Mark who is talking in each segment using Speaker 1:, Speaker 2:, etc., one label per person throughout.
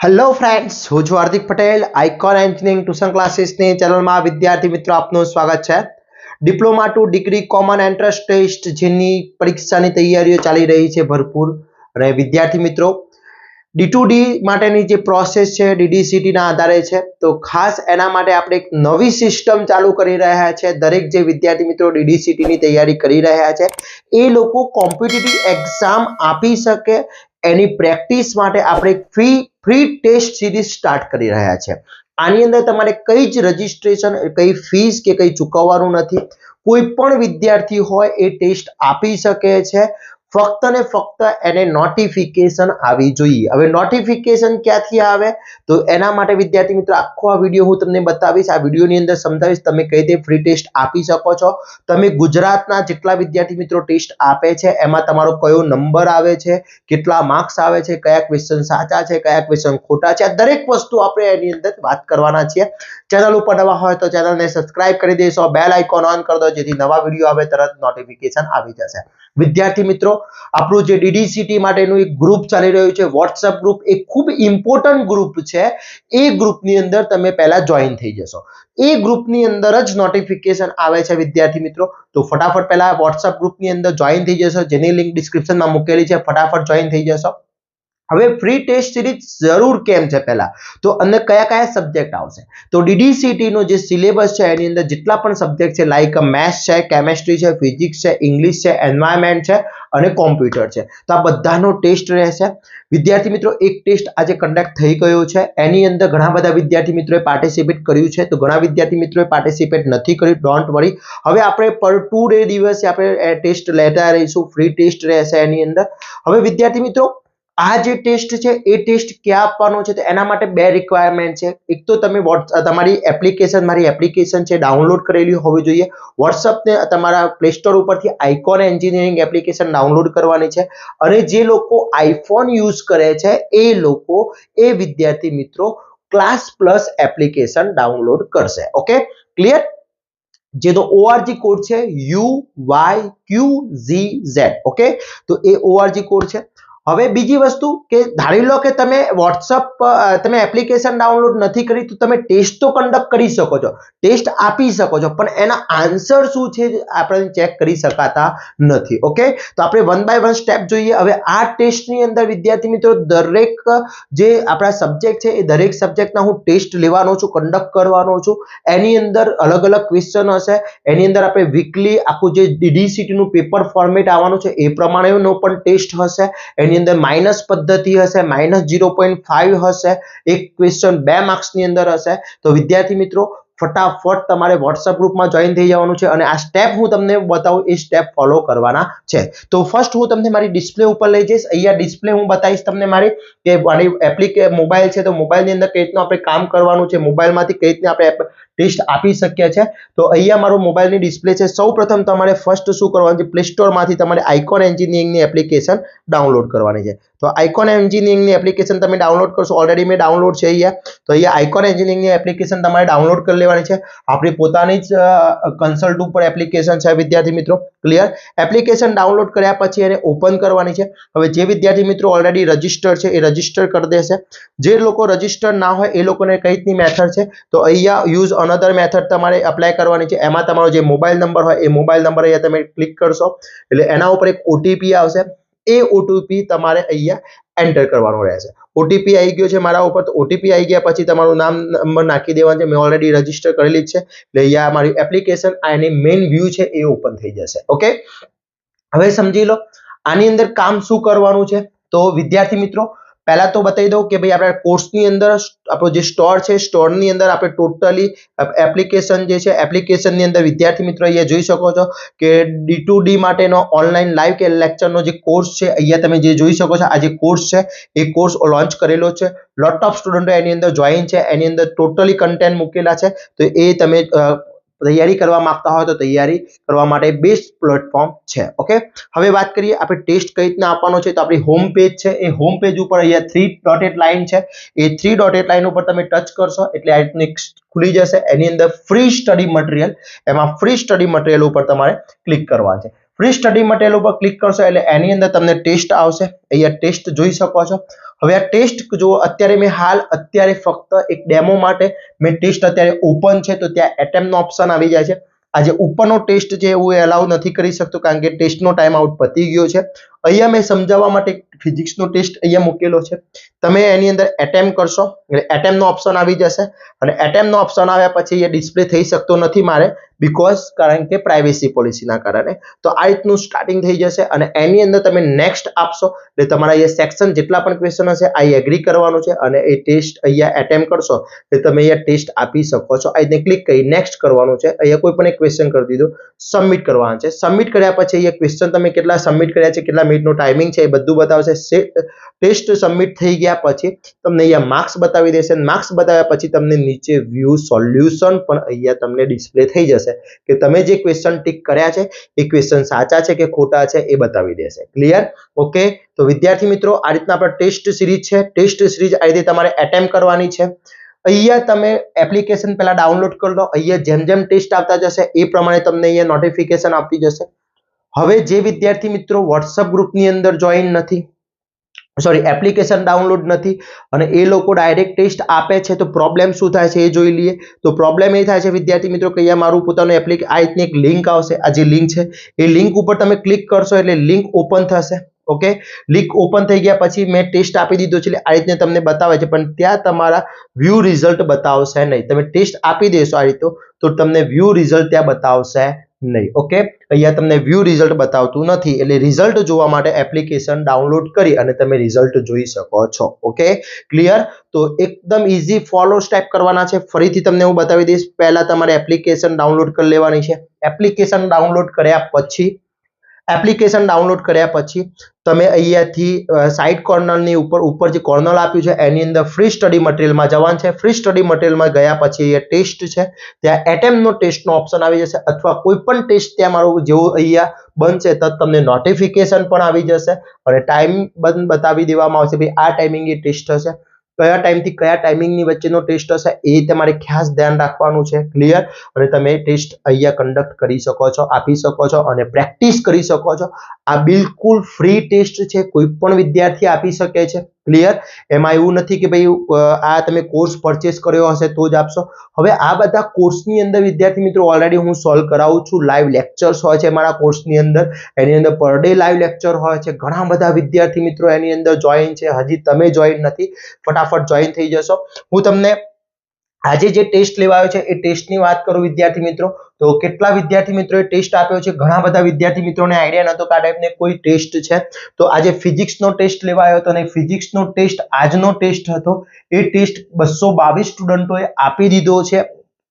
Speaker 1: Hello friends, હું છું Hardik Patel. Icon engineering tuition ક્લાસીસની ચેનલમાં વિદ્યાર્થી મિત્રો આપનું સ્વાગત છે. Diploma to degree common entrance test જેની પરીક્ષાની તૈયારીઓ ચાલી રહી છે ભરપૂર. અને વિદ્યાર્થી મિત્રો D2D માટેની જે પ્રોસેસ છે DDCTના આધારે છે, તો ખાસ એના માટે આપણે એક નવી સિસ્ટમ ચાલુ કરી રહ્યા છે. દરેક જે વિદ્યાર્થી મિત્રો DDCTની તૈયારી કરી રહ્યા છે એ લોકો કોમ્પિટિટિવ એક્ઝામ આપી શકે એની પ્રેક્ટિસ માટે આપણે ફ્રી ટેસ્ટ સિરીઝ સ્ટાર્ટ કરી રહ્યા છે. આની અંદર તમારે કઈ જ રજીસ્ટ્રેશન, કઈ ફીસ કે કઈ ચૂકવવાનું નથી. કોઈ પણ વિદ્યાર્થી હોય એ ટેસ્ટ આપી શકે છે. ફક્ત ને ફક્ત એને નોટિફિકેશન આવી જોઈએ. હવે નોટિફિકેશન ક્યાંથી આવે, તો એના માટે વિદ્યાર્થી મિત્રો આખો આ વિડીયો હું તમને બતાવીશ. આ વિડીયોની અંદર સમજાવીશ તમે કઈ રીતે ફ્રી ટેસ્ટ આપી શકો છો. તમે ગુજરાતના જેટલા વિદ્યાર્થી મિત્રો ટેસ્ટ આપે છે એમાં તમારો કયો નંબર આવે છે, કેટલા માર્ક્સ આવે છે, કયા ક્વેશ્ચન સાચા છે, કયા ક્વેશ્ચન ખોટા છે, આ દરેક વસ્તુ આપણે એની અંદર વાત કરવાના છીએ. ચેનલ ઉપર નવા હોય તો ચેનલને સબસ્ક્રાઇબ કરી દેશો, બેલ આઇકોન ઓન કરી દો જેથી નવા વિડીયો આવે તરત નોટિફિકેશન આવી જશે. વિદ્યાર્થી મિત્રો, આપણું જે DDCT માટેનું એક ગ્રુપ ચાલી રહ્યું છે, વોટ્સએપ ગ્રુપ, એ ખૂબ ઇમ્પોર્ટન્ટ ગ્રુપ છે. એ ગ્રુપની અંદર તમે પહેલા જોઈન થઈ જશો. એ ગ્રુપની અંદર જ નોટિફિકેશન આવે છે વિદ્યાર્થી મિત્રો. તો ફટાફટ પહેલા વોટ્સએપ ગ્રુપની અંદર જોઈન થઈ જશો, જેની લિંક ડિસ્ક્રિપ્શનમાં મૂકેલી છે. ફટાફટ જોઈન થઈ જશો. હવે ફ્રી ટેસ્ટ સિરીઝ જરૂર કેમ છે પહેલા, તો અંદર કયા કયા સબ્જેક્ટ આવશે, તો DDCT નો જે સિલેબસ છે એની અંદર જેટલા પણ સબ્જેક્ટ છે, લાઈક મેથ્સ છે, કેમેસ્ટ્રી છે, ફિઝિક્સ છે, ઇંગ્લિશ છે, એન્વાયરમેન્ટ છે અને કોમ્પ્યુટર છે, તો આ બધાનો ટેસ્ટ રહેશે. વિદ્યાર્થી મિત્રો, એક ટેસ્ટ આજે કન્ડક્ટ થઈ ગયો છે. એની અંદર ઘણા બધા વિદ્યાર્થી મિત્રોએ પાર્ટિસિપેટ કર્યું છે, તો ઘણા વિદ્યાર્થી મિત્રોએ પાર્ટિસિપેટ નથી કર્યું. ડોન્ટ વરી, હવે આપણે પર 2 ડે દિવસે આપણે ટેસ્ટ લેતા રહીશું. ફ્રી ટેસ્ટ રહેશે એની અંદર. હવે વિદ્યાર્થી મિત્રો, આ જે ટેસ્ટ છે એ ટેસ્ટ ક્યાં આપવાનો છે, તો એના માટે બે રિક્વાયરમેન્ટ છે. એક તો તમે તમારી એપ્લિકેશન, મારી એપ્લિકેશન છે, ડાઉનલોડ કરેલી હોવી જોઈએ. વોટ્સઅપને તમારા પ્લે સ્ટોર ઉપરથી આઇકોન એન્જિનિયરિંગ એપ્લિકેશન ડાઉનલોડ કરવાની છે. અને જે લોકો આઈફોન યુઝ કરે છે એ લોકો, એ વિદ્યાર્થી મિત્રો ક્લાસ પ્લસ એપ્લિકેશન ડાઉનલોડ કરશે. Okay, clear? જેનો ORG કોડ છે UYQZZ. ઓકે, તો એ ORG કોડ છે. હવે બીજી વસ્તુ કે ધારી લો કે તમે વોટ્સઅપ, તમે એપ્લિકેશન ડાઉનલોડ નથી કરી, તો તમે ટેસ્ટ તો કન્ડક્ટ કરી શકો છો, ટેસ્ટ આપી શકો છો, પણ એના આન્સર શું છે આપણે ચેક કરી શકાતા નથી. ઓકે, તો આપણે વન બાય વન સ્ટેપ જોઈએ. હવે આ ટેસ્ટની અંદર વિદ્યાર્થી મિત્રો દરેક જે આપણા સબ્જેક્ટ છે એ દરેક સબ્જેક્ટના હું ટેસ્ટ લેવાનો છું, કન્ડક્ટ કરવાનો છું. એની અંદર અલગ અલગ ક્વેશ્ચન હશે. એની અંદર આપણે વીકલી આખું જે DDCT નું પેપર ફોર્મેટ આવવાનું છે એ પ્રમાણેનો પણ ટેસ્ટ હશે. એની અંદર માઇનસ પદ્ધતિ હશે, -0.5 હશે. એક ક્વેશ્ચન 2 માર્ક્સની અંદર હશે. તો વિદ્યાર્થી મિત્રો ફટાફટ તમારે વોટ્સએપ ગ્રુપમાં જોઈન થઈ જવાનું છે અને આ સ્ટેપ હું તમને બતાવું એ સ્ટેપ ફોલો કરવાના છે. તો ફર્સ્ટ હું તમને મારી ડિસ્પ્લે ઉપર લઈ જઈશ. અહીંયા ડિસ્પ્લે હું બતાવીશ તમને મારી, કે મારી મોબાઈલ છે, તો મોબાઈલની અંદર કઈ રીતનું આપણે કામ કરવાનું છે, મોબાઈલમાંથી કઈ રીતના આપણે ટેસ્ટ આપી શકીએ છીએ. તો અહીંયા મારો મોબાઈલની ડિસ્પ્લે છે. સૌપ્રથમ તમારે ફર્સ્ટ શું કરવાનું છે, પ્લે સ્ટોરમાંથી તમારે આઇકોન એન્જિનિયરિંગની એપ્લિકેશન ડાઉનલોડ કરવાની છે. તો આઇકોન એન્જિનિયરિંગની એપ્લિકેશન તમે ડાઉનલોડ કરશો. ઓલરેડી મેં ડાઉનલોડ છે અહીંયા. તો અહીંયા આઇકોન એન્જિનિયરિંગની એપ્લિકેશન તમારે ડાઉનલોડ કરી લેવાની છે. આપણી પોતાની જ કન્સલ્ટ ઉપર એપ્લિકેશન છે વિદ્યાર્થી મિત્રો. ક્લિયર? એપ્લિકેશન ડાઉનલોડ કર્યા પછી એને ઓપન કરવાની છે. હવે જે વિદ્યાર્થી મિત્રો ઓલરેડી રજિસ્ટર છે એ રજિસ્ટર કરી દેશે. જે લોકો રજિસ્ટર ના હોય એ લોકોને કઈ રીતની મેથડ છે, તો અહીંયા યુઝ અનધર મેથડ તમારે એપ્લાય કરવાની છે. એમાં તમારો જે મોબાઈલ નંબર હોય એ મોબાઈલ નંબર અહીંયા તમે ક્લિક કરશો એટલે એના ઉપર એક OTP આવશે. એ OTP તમારે અહીંયા એન્ટર કરવાનો રહેશે. OTP આવી ગયો છે મારા ઉપર, તો OTP આવી ગયા પછી તમારું નામ, નંબર નાખી દેવાનું છે. મેં ઓલરેડી રજીસ્ટર કરેલી જ છે એટલે અહીંયા મારી એપ્લિકેશન, આ એની મેઇન વ્યૂ છે એ ઓપન થઈ જશે. ઓકે, હવે સમજી લો આની અંદર કામ શું કરવાનું છે. તો વિદ્યાર્થી મિત્રો પહેલા તો બતાવી દઉં કે ભાઈ આપણા કોર્સની અંદર આપણો જે સ્ટોર છે, સ્ટોરની અંદર આપણે ટોટલી એપ્લિકેશન જે છે, એપ્લિકેશનની અંદર વિદ્યાર્થી મિત્રો અહીંયા જોઈ શકો છો કે D2D માટેનો ઓનલાઈન લાઈવ કે લેક્ચરનો જે કોર્સ છે, અહીંયા તમે જે જોઈ શકો છો આ જે કોર્સ છે એ કોર્સ લોન્ચ કરેલો છે. લોટ ઓફ સ્ટુડન્ટો એની અંદર જોઈન છે. એની અંદર ટોટલી કન્ટેન્ટ મૂકેલા છે. તો એ તમે તૈયારી કરવા માંગતા હોય તો તૈયારી કરવા માટે બેસ્ટ પ્લેટફોર્મ છે. ઓકે, હવે વાત કરીએ આપણે ટેસ્ટ કઈ રીતના આપવાનો છે. તો આપણી હોમ પેજ છે, એ હોમ પેજ ઉપર અહીંયા 3 ડોટેડ લાઈન છે. એ 3 ડોટેડ લાઈન ઉપર તમે ટચ કરશો એટલે આ રીતની ખુલી જશે. એની અંદર ફ્રી સ્ટડી મટીરિયલ, એમાં ફ્રી સ્ટડી મટીરિયલ ઉપર તમારે ક્લિક કરવાનું છે. ફ્રી સ્ટડી મટીરિયલ ઉપર ક્લિક કરશો એટલે એની અંદર તમને ટેસ્ટ આવશે. અહીંયા ટેસ્ટ જોઈ શકો છો. હવે આ ટેસ્ટ જો અત્યારે મેં અત્યારે ફક્ત એક ડેમો માટે મેં ટેસ્ટ અત્યારે ઓપન છે તો ત્યાં એટેમ્પનો ઓપ્શન આવી જાય છે. આ જે ઉપરનો ટેસ્ટ છે હું એ અલાઉ નથી કરી શકતો કારણ કે ટેસ્ટનો ટાઈમ આઉટ પતી ગયો છે. અહીંયા મેં સમજાવવા માટે ફિઝિક્સનો ટેસ્ટ અહીંયા મૂકેલો છે. તમે એની અંદર એટેમ્પ કરશો એટલે એટેમ્પનો ઓપ્શન આવી જશે અને એટેમ્પનો ઓપ્શન આવ્યા પછી એ ડિસ્પ્લે થઈ શકતો નથી મારે કારણ કે પ્રાઇવેસી પોલિસીના કારણે. તો આ રીતનું સ્ટાર્ટિંગ થઈ જશે અને એની અંદર તમે નેક્સ્ટ આપશો એટલે તમારા અહીંયા સેક્શન જેટલા પણ ક્વેશ્ચન હશે આ એગ્રી કરવાનું છે અને એ ટેસ્ટ અહીંયા એટેમ્પ કરશો એટલે તમે અહીંયા ટેસ્ટ આપી શકો છો. અહીંને ક્લિક કરી નેક્સ્ટ કરવાનું છે. અહીંયા કોઈ પણ એક ક્વેશ્ચન કરી દીધો, સબમિટ કરવાનું છે. સબમિટ કર્યા પછી અહીંયા ક્વેશ્ચન તમે કેટલા સબમિટ કર્યા છે, કેટલા મિનિટનો ટાઈમિંગ છે એ બધું બતાવશે. ટેસ્ટ સબમિટ થઈ ગયા પછી તમને અહીંયા માર્ક્સ બતાવી દેશે. માર્ક્સ બતાવ્યા પછી તમને નીચે વ્યૂ સોલ્યુશન પણ અહીંયા તમને ડિસ્પ્લે થઈ જશે કે તમે જે ક્વેશ્ચન ટિક કર્યા છે એ ક્વેશ્ચન સાચા છે કે ખોટા છે એ બતાવી દેશે. ક્લિયર? ઓકે. તો વિદ્યાર્થી મિત્રો આ રીતના આપણા ટેસ્ટ સિરીઝ છે. ટેસ્ટ સિરીઝ આ રીતે તમારે એટેમ્પ કરવાની છે. અહીંયા તમે એપ્લિકેશન પહેલા ડાઉનલોડ કરી લો. અહીંયા જેમ જેમ ટેસ્ટ આવતા જશે એ પ્રમાણે તમને અહીંયા નોટિફિકેશન આપતી જશે. હવે જે વિદ્યાર્થી મિત્રો વોટ્સઅપ ગ્રુપની અંદર જોઈન નથી, એપ્લિકેશન ડાઉનલોડ નથી અને એ લોકો ડાયરેક્ટ ટેસ્ટ આપે છે તો પ્રોબ્લેમ શું થાય છે એ જોઈ લઈએ. તો પ્રોબ્લેમ એ થાય છે વિદ્યાર્થી મિત્રો કે અહીંયા મારું પોતાનું આ રીતની એક લિંક આવશે. આ જે લિંક છે એ લિંક ઉપર તમે ક્લિક કરશો એટલે લિંક ઓપન થશે. ઓકે, લિંક ઓપન થઈ ગયા પછી મેં ટેસ્ટ આપી દીધો છે એટલે આ રીતે તમને બતાવે છે પણ ત્યાં તમારા વ્યૂ રિઝલ્ટ બતાવશે નહીં. તમે ટેસ્ટ આપી દેશો આ રીતે તો તમને વ્યૂ રિઝલ્ટ ત્યાં બતાવશે નહીં. ઓકે, અહીંયા તમને વ્યૂ રિઝલ્ટ બતાવતું નથી એટલે રિઝલ્ટ જોવા માટે એપ્લિકેશન ડાઉનલોડ કરી અને તમે રિઝલ્ટ જોઈ શકો છો. Okay, clear? તો એકદમ ઇઝી ફોલો સ્ટેપ કરવાના છે. ફરીથી તમને હું બતાવી દઈશ. પહેલા તમારે એપ્લિકેશન ડાઉનલોડ કરી લેવાની છે. એપ્લિકેશન ડાઉનલોડ કર્યા પછી તમે અહીંયાથી સાઈડ કોર્નરની ઉપર જે કોર્નર આપ્યું છે એની અંદર ફ્રી સ્ટડી મટીરિયલમાં જવાનું છે. ફ્રી સ્ટડી મટીરિયલમાં ગયા પછી અહીંયા ટેસ્ટ છે ત્યાં એટેમ્પનો ટેસ્ટનો ઓપ્શન આવી જશે અથવા કોઈ પણ ટેસ્ટ ત્યાં મારું જેવું અહીંયા બનશે તો તમને નોટિફિકેશન પણ આવી જશે અને ટાઈમ બતાવી દેવામાં આવશે ભાઈ આ ટાઈમિંગ એ ટેસ્ટ હશે. કયા ટાઈમથી કયા ટાઈમિંગની વચ્ચેનો ટેસ્ટ હશે એ તમારે ખાસ ધ્યાન રાખવાનું છે. ક્લિયર? અને તમે ટેસ્ટ અહીંયા કન્ડક્ટ કરી શકો છો, આપી શકો છો અને પ્રેક્ટિસ કરી શકો છો. આ બિલકુલ ફ્રી ટેસ્ટ છે, કોઈ પણ વિદ્યાર્થી આપી શકે છે. ક્લિયર? એમાં એવું નથી કે ભાઈ આ તમે કોર્સ પરચેસ કર્યો હશે તો જ આપશો. હવે આ બધા કોર્સની અંદર વિદ્યાર્થી મિત્રો ઓલરેડી હું સોલ્વ કરાવું છું. લાઈવ લેક્ચર્સ હોય છે મારા કોર્સની અંદર. એની અંદર પર ડે લાઈવ લેક્ચર હોય છે. ઘણા બધા વિદ્યાર્થી મિત્રો એની અંદર જોઈન છે. હજી તમે જોઈન નથી, ફટાફટ જોઈન થઈ જશો. હું તમને આજે જે ટેસ્ટ લેવાયો છે એ ટેસ્ટની વાત કરું વિદ્યાર્થી મિત્રો તો કેટલા વિદ્યાર્થી મિત્રોએ ટેસ્ટ આપ્યો છે? ઘણા બધા વિદ્યાર્થી મિત્રોને આઈડિયા નતો કે આ ટાઈપને કોઈ ટેસ્ટ છે. તો આજે ફિઝિક્સનો ટેસ્ટ લેવાયો હતો અને ફિઝિક્સનો ટેસ્ટ આજનો ટેસ્ટ હતો. એ ટેસ્ટ 222 સ્ટુડન્ટોએ આપી દીધો છે.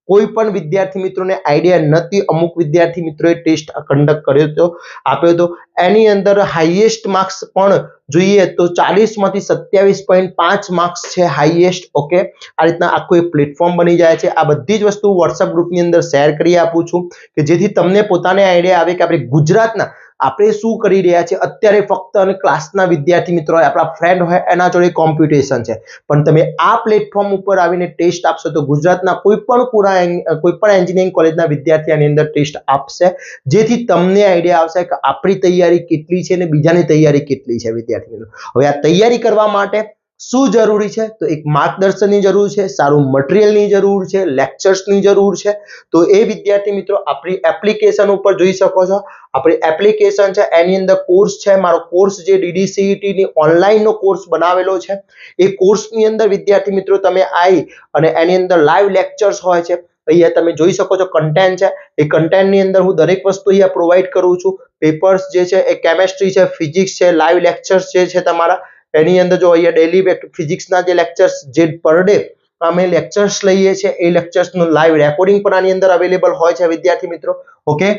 Speaker 1: કોઈ પણ વિદ્યાર્થી મિત્રોને આઈડિયા નથી. અમુક વિદ્યાર્થી મિત્રોએ ટેસ્ટ કન્ડક્ટ કર્યો હતો, આપ્યો હતો. એની અંદર હાઈએસ્ટ માર્ક્સ પણ જોઈએ તો 40 માંથી 27.5 માર્ક્સ છે હાઈએસ્ટ. ઓકે, આ રીતના આખું એક પ્લેટફોર્મ બની જાય છે. આ બધી જ વસ્તુ વોટ્સએપ ગ્રુપની અંદર શેર કરી આપું છું કે જેથી તમને પોતાને આઈડિયા આવે કે આપણે ગુજરાતના આપણે શું કરી રહ્યા છે અત્યારે. ફક્ત અને ક્લાસના વિદ્યાર્થી મિત્રો હોય, આપણા ફ્રેન્ડ હોય એના જોડે કોમ્પિટિશન છે પણ તમે આ પ્લેટફોર્મ ઉપર આવીને ટેસ્ટ આપશો તો ગુજરાતના કોઈ પણ એન્જિનિયરિંગ કોલેજના વિદ્યાર્થી આની અંદર ટેસ્ટ આપશે જેથી તમને આઈડિયા આવશે કે આપણી તૈયારી કેટલી છે અને બીજાની તૈયારી કેટલી છે. વિદ્યાર્થી મિત્રો હવે આ તૈયારી કરવા માટે શું જરૂરી છે? તો એક માર્ગદર્શનની જરૂર છે, સારું મટીરિયલની જરૂર છે, લેક્ચર્સની જરૂર છે. તો એ વિદ્યાર્થી મિત્રો આપણી એપ્લિકેશન ઉપર જોઈ શકો છો. આપણી એપ્લિકેશન છે એની અંદર કોર્સ છે. મારો કોર્સ જે DDCET ની ઓનલાઈનનો કોર્સ બનાવેલો છે એ કોર્સની અંદર વિદ્યાર્થી મિત્રો તમે આવી અને એની અંદર લાઈવ લેક્ચર્સ હોય છે. અહીંયા તમે જોઈ શકો છો કન્ટેન્ટ છે. એ કન્ટેન્ટની અંદર હું દરેક વસ્તુ અહીંયા પ્રોવાઈડ કરું છું. પેપર્સ જે છે એ કેમેસ્ટ્રી છે, ફિઝિક્સ છે, લાઈવ લેક્ચર્સ જે છે તમારા એની અંદર જો અહીંયા ડેલી ફિઝિક્સના જે લેક્ચર્સ જે પર ડે અમે લેક્ચર્સ લઈએ છીએ એ લેક્ચર્સનું લાઈવ રેકોર્ડિંગ પણ આની અંદર અવેલેબલ હોય છે વિદ્યાર્થી મિત્રો. ઓકે,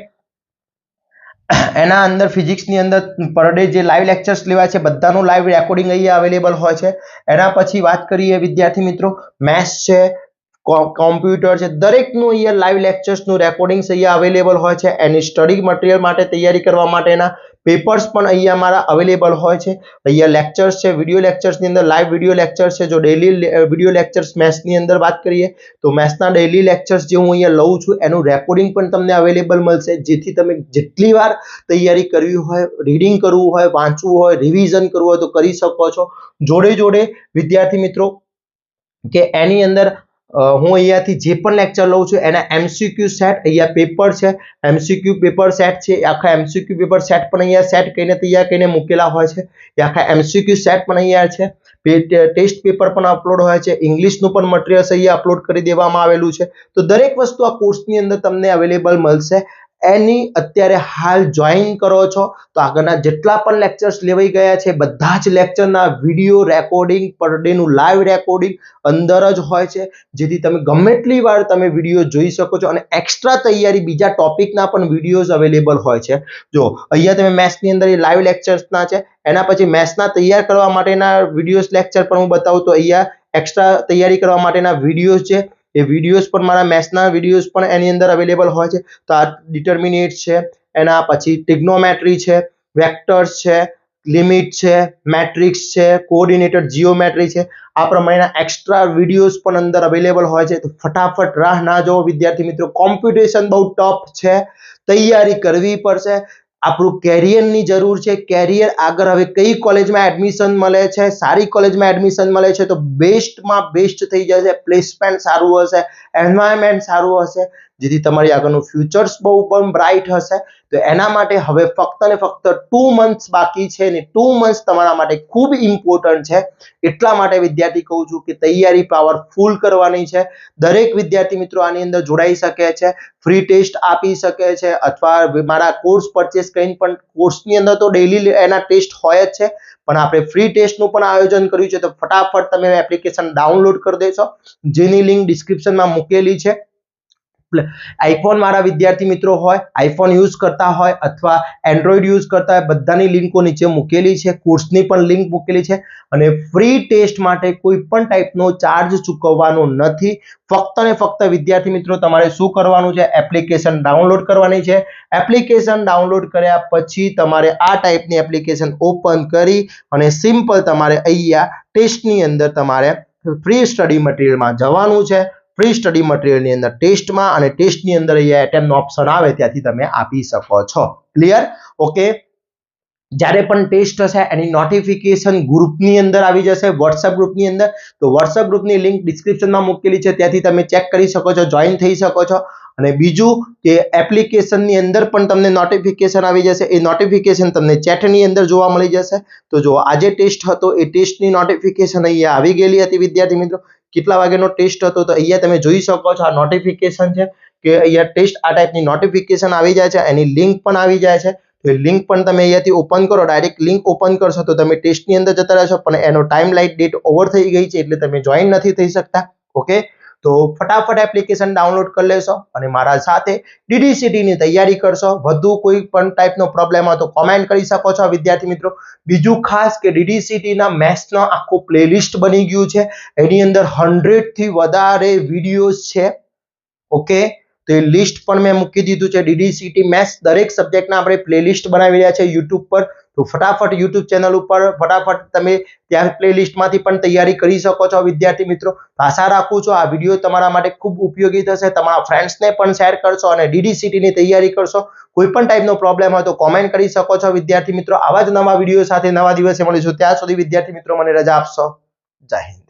Speaker 1: એના અંદર ફિઝિક્સની અંદર પર ડે જે લાઈવ લેક્ચર્સ લેવાય છે બધાનું લાઈવ રેકોર્ડિંગ અહીંયા અવેલેબલ હોય છે. એના પછી વાત કરીએ વિદ્યાર્થી મિત્રો મેથ્સ છે, કોમ્પ્યુટર છે, દરેકનું અહીંયા લાઈવ લેક્ચર્સનું રેકોર્ડિંગ્સ અહીંયા અવેલેબલ હોય છે. એની સ્ટડી મટીરિયલ માટે તૈયારી કરવા માટેના પેપર્સ પણ અહીંયા મારા અવેલેબલ હોય છે. અહીંયા લેક્ચર્સ છે, વિડીયો લેક્ચર્સની અંદર લાઈવ વિડીયો લેક્ચર્સ છે. જો ડેલી વિડીયો લેક્ચર્સ મેથ્સની અંદર વાત કરીએ તો મેથ્સના ડેલી લેક્ચર્સ જે હું અહીંયા લઉં છું એનું રેકોર્ડિંગ પણ તમને અવેલેબલ મળશે, જેથી તમે જેટલી વાર તૈયારી કરવી હોય, રીડિંગ કરવું હોય, વાંચવું હોય, રિવિઝન કરવું હોય તો કરી શકો છો. જોડે વિદ્યાર્થી મિત્રો કે એની અંદર હું અહીંયાથી જે પણ લેક્ચર લઉં છું એના એમસીક્યુ સેટ, અહીંયા પેપર છે, એમસીક્યુ પેપર સેટ છે. આખા એમસીક્યુ પેપર સેટ પણ અહીંયા સેટ કરીને તૈયાર કરીને મૂકેલા હોય છે. એ આખા એમસીક્યુ સેટ પણ અહીંયા છે. ટેસ્ટ પેપર પણ અપલોડ હોય છે. ઇંગ્લિશનું પણ મટીરિયલ્સ અહીંયા અપલોડ કરી દેવામાં આવેલું છે. તો દરેક વસ્તુ આ કોર્સની અંદર તમને અવેલેબલ મળશે. એની અત્યારે હાલ જોઈન કરો છો તો આગળના જેટલા પણ લેક્ચર્સ લેવાઈ ગયા છે બધા જ લેક્ચરના વિડીયો રેકોર્ડિંગ પર ડેનું લાઈવ રેકોર્ડિંગ અંદર જ હોય છે, જેથી તમે ગમે એટલી વાર તમે વિડીયો જોઈ શકો છો. અને એક્સ્ટ્રા તૈયારી બીજા ટોપિકના પણ વિડીયોઝ અવેલેબલ હોય છે. જો અહીંયા તમે મેથ્સની અંદર એ લાઈવ લેક્ચર્સના છે, એના પછી મેથ્સના તૈયાર કરવા માટેના વિડીયોઝ લેક્ચર પણ હું બતાવું તો અહીંયા એક્સ્ટ્રા તૈયારી કરવા માટેના વિડીયોઝ છે. એ વિડીયોઝ પણ મારા મેથ્સના વિડીયોઝ પણ એની અંદર અવેલેબલ હોય છે. તો આ ડિટર્મિનેટ છે, એના પછી ટ્રિગ્નોમેટ્રી છે, વેક્ટર્સ છે, લિમિટ છે, મેટ્રિક્સ છે, કોઓર્ડિનેટેડ જીઓમેટ્રી છે. આ પ્રમાણેના એક્સ્ટ્રા વિડીયોઝ પણ અંદર અવેલેબલ હોય છે. તો ફટાફટ રાહ ના જોવો વિદ્યાર્થી મિત્રો. કોમ્પિટિશન બહુ ટફ છે, તૈયારી કરવી પડશે. આપણું કેરિયરની જરૂર છે. કેરિયર આગળ હવે કઈ કોલેજમાં એડમિશન મળે છે, સારી કોલેજમાં એડમિશન મળે છે તો બેસ્ટમાં બેસ્ટ થઈ જશે. પ્લેસમેન્ટ સારું હશે, એન્વાયરમેન્ટ સારું હશે, જેથી તમારી આગળનું ફ્યુચર્સ બહુ પણ બ્રાઇટ હશે. તો એના માટે હવે ફક્ત ને ફક્ત 2 મંથ્સ બાકી છે ને 2 મંથ્સ તમારા માટે ખૂબ ઇમ્પોર્ટન્ટ છે. એટલા માટે વિદ્યાર્થી કહું છું કે તૈયારી પાવરફુલ કરવાની છે. દરેક વિદ્યાર્થી મિત્રો આની અંદર જોડાઈ શકે છે, ફ્રી ટેસ્ટ આપી શકે છે, અથવા મારા કોર્સ પરચેસ કરીને પણ કોર્સની અંદર તો ડેઈલી એના ટેસ્ટ હોય જ છે, પણ આપણે ફ્રી ટેસ્ટનું પણ આયોજન કર્યું છે. તો ફટાફટ તમે એપ્લિકેશન ડાઉનલોડ કરી દેશો, જેની લિંક ડિસ્ક્રિપ્શનમાં મૂકેલી છે. આઈફોન મારા વિદ્યાર્થી મિત્રો હોય, આઈફોન યુઝ કરતા હોય અથવા એન્ડ્રોઈડ યુઝ કરતા હોય, બધાની લિંકો નીચે મૂકેલી છે. કોર્સની પણ લિંક મૂકેલી છે. અને ફ્રી ટેસ્ટ માટે કોઈ પણ ટાઈપનો ચાર્જ ચૂકવવાનો નથી. ફક્ત ને ફક્ત વિદ્યાર્થી મિત્રો તમારે શું કરવાનું છે, એપ્લિકેશન ડાઉનલોડ કરવાની છે. એપ્લિકેશન ડાઉનલોડ કર્યા પછી તમારે આ ટાઈપની એપ્લિકેશન ઓપન કરી અને સિમ્પલ તમારે અહીંયા ટેસ્ટની અંદર તમારે ફ્રી સ્ટડી મટીરિયલમાં જવાનું છે. ફ્રી સ્ટડી મટીરિયલની અંદર ટેસ્ટમાં, અને ટેસ્ટની અંદર અહીંયા એટેમ્પ્ટનો ઓપ્શન આવે ત્યાંથી તમે આપી શકો છો. ક્લિયર? ઓકે. જ્યારે પણ ટેસ્ટ હશે એની નોટિફિકેશન ગ્રુપની અંદર આવી જશે, વોટ્સએપ ગ્રુપની અંદર. તો વોટ્સએપ ગ્રુપની લિંક ડિસ્ક્રિપ્શનમાં મૂકેલી છે, ત્યાંથી તમે ચેક કરી શકો છો, જોઈન થઈ શકો છો. અને બીજું કે એપ્લિકેશનની અંદર પણ તમને નોટિફિકેશન આવી જશે. એ નોટિફિકેશન તમને ચેટની અંદર જોવા મળી જશે. તો જો આજે ટેસ્ટ હતો એ ટેસ્ટની નોટિફિકેશન અહીંયા આવી ગયેલી હતી વિદ્યાર્થી મિત્રો. કેટલા વાગ્યાનો ટેસ્ટ હતો તો અહીંયા તમે જોઈ શકો છો, આ નોટિફિકેશન છે કે અહીંયા ટેસ્ટ આ ટાઈપની નોટિફિકેશન આવી જાય છે, એની લિંક પણ આવી જાય છે. તો એ લિંક પણ તમે અહીંયાથી ઓપન કરો, ડાયરેક્ટ લિંક ઓપન કરશો તો તમે ટેસ્ટની અંદર જતા રહેશો, પણ એનો ટાઈમ લાઈટ ડેટ ઓવર થઈ ગઈ છે એટલે તમે જોઈન નથી થઈ શકતા. ઓકે. તો ફટાફટ એપ્લિકેશન ડાઉનલોડ કરી લેશો અને મારા સાથે DDCT ની તૈયારી કરશો. વધુ કોઈ પણ ટાઈપનો પ્રોબ્લેમ હોય તો કોમેન્ટ કરી શકો છો વિદ્યાર્થી મિત્રો. બીજું ખાસ કે DDCTના મેથ્સનો આખો પ્લેલિસ્ટ બની ગયું છે, એની અંદર 100 થી વધારે વિડીયોઝ છે. ઓકે. તો એ લિસ્ટ પણ મેં મૂકી દીધું છે. DDCT મેથ્સ દરેક સબ્જેક્ટના આપણે પ્લેલિસ્ટ બનાવી રહ્યા છે YouTube પર. તો ફટાફટ YouTube ચેનલ ઉપર ફટાફટ તમે ત્યાં પ્લેલિસ્ટમાંથી પણ તૈયારી કરી શકો છો વિદ્યાર્થી મિત્રો. આશા રાખું છું આ વિડીયો તમારા માટે ખૂબ ઉપયોગી થશે. તમારા ફ્રેન્ડ્સને પણ શેર કરશો અને DDCTની તૈયારી કરશો. કોઈ પણ ટાઈપનો પ્રોબ્લેમ હોય તો કોમેન્ટ કરી શકો છો વિદ્યાર્થી મિત્રો. આવા જ નવા વિડીયો સાથે નવા દિવસે મળીશું. ત્યાં સુધી વિદ્યાર્થી મિત્રો મને રજા આપશો. જય હિન્દ.